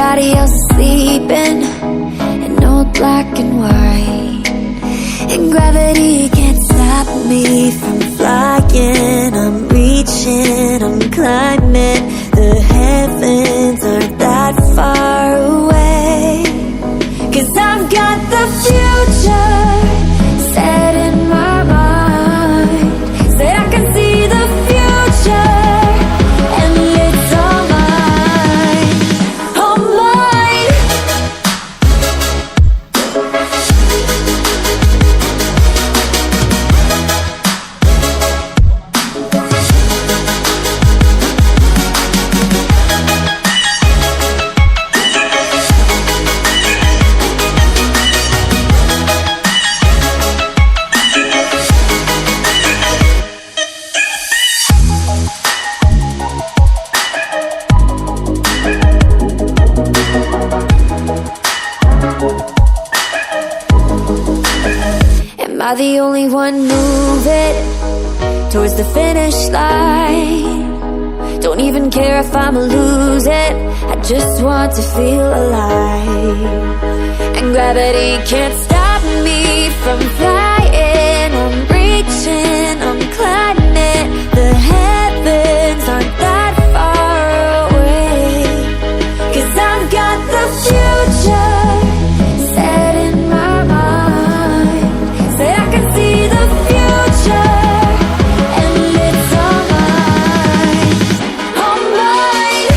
everybody else sleeping in old black and white, and gravity can't stop me from flying. I'm reaching, I'm climbing. The heavens aren't that far away, 'cause I've got the future set in my mind. Said I can see the future, and it's all mine, all mine. Am I the only one moving towards the finish line? Don't even care if I'ma lose it, I just want to feel alive. And gravity can't stop me from flying. I'm reaching, I'm climbing. The heavens aren't that far away, 'cause I've got the future set in my mind. Said I can see the future, and it's all mine, all mine.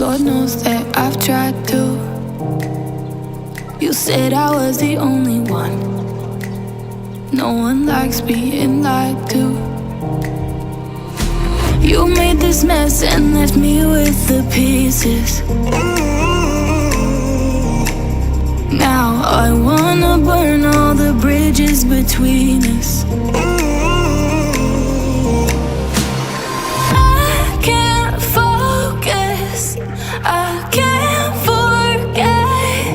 Lord knows that I've tried to. You said I was the only one. No one likes being lied to. You made this mess and left me with the pieces. Now I wanna burn all the bridges between us. I can't focus, I can't forget.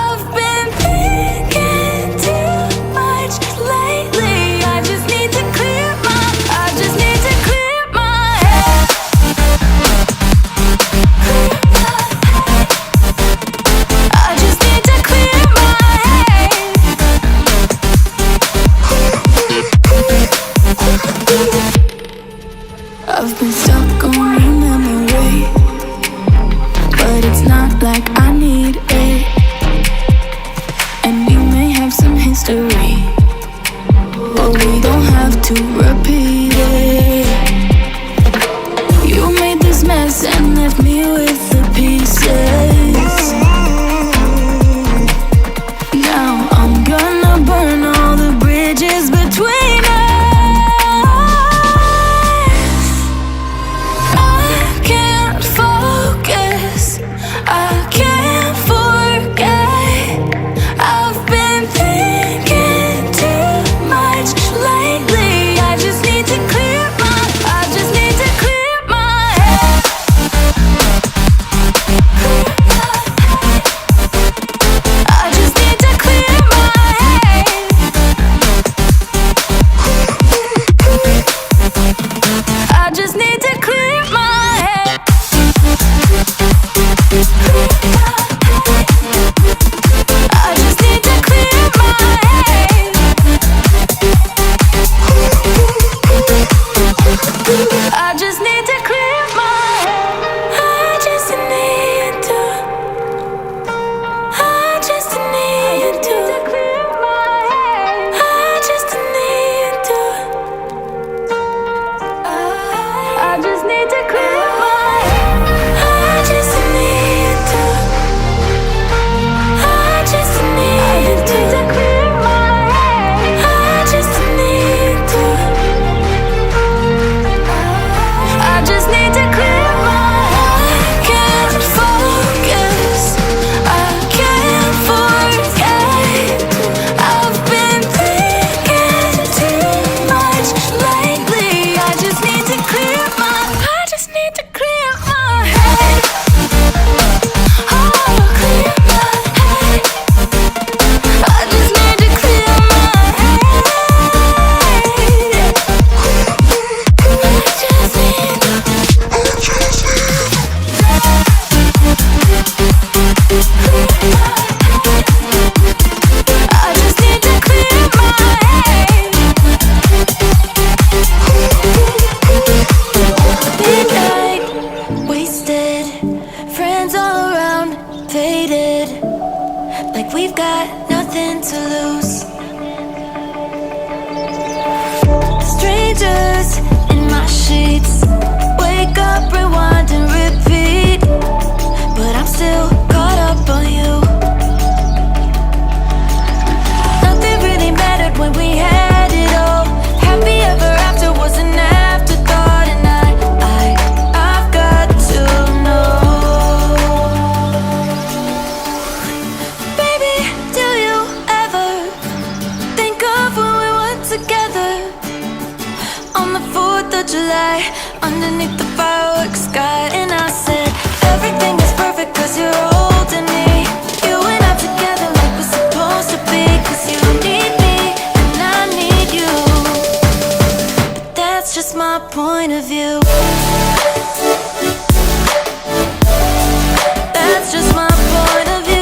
I've been thinking too much lately. I just need to clear my head. Clear my head. I just need to clear my head. the 4th of July, underneath the fireworks sky. And I said, everything is perfect cause you're holding me. You and I together like we're supposed to be. Cause you need me and I need you. But that's just my point of view. That's just my point of view.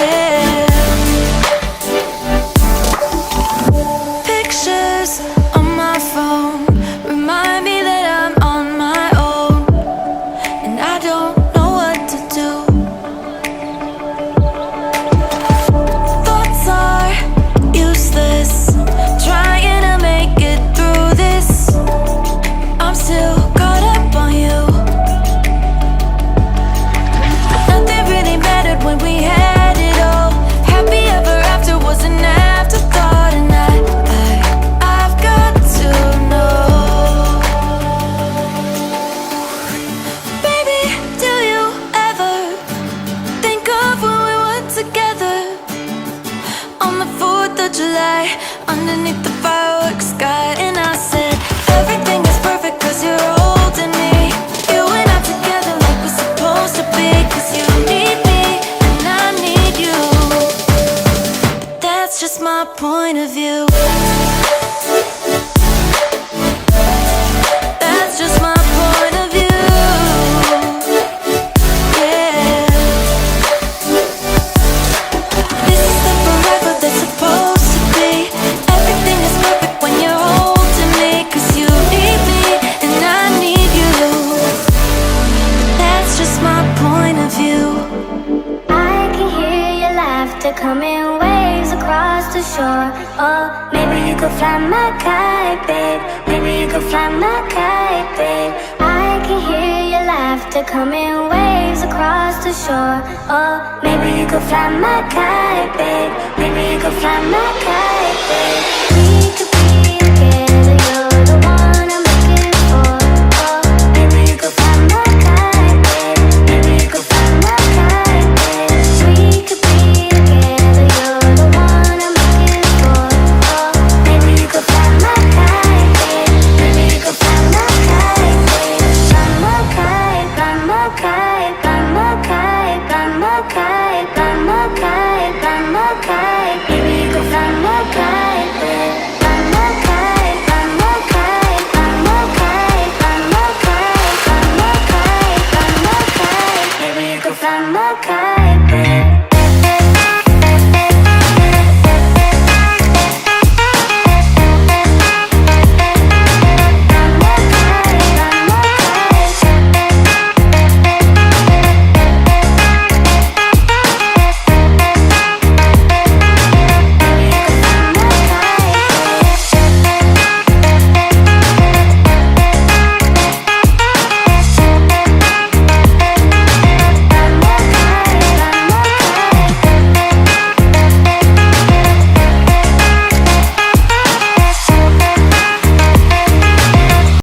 Yeah. Pictures on my phone remind me that I'm on my own, and I don't know what to do. Thoughts are useless, trying to make it through this. I'm still caught up on you. Nothing really mattered when we had it all. Happy ever after was an afterthought, and I've got to know. Baby, do you ever think of when we were together on the 4th of July, underneath the fireworks sky? And I said, everything is perfect cause you're holding me. You and I together like we're supposed to be. Cause you need me and I need you. That's just my point of view. That's just my point of view. Yeah. This is the forever that's supposed to be. Everything is perfect when you're holding me. Cause you need me and I need you. That's just my point of view. I can hear your laughter coming waves across the shore. Oh, maybe you could fly my kite, babe. Maybe you could fly my kite, babe. I can hear your laughter coming waves across the shore. Oh, maybe you could fly my kite, babe. Maybe you could fly my kite, babe.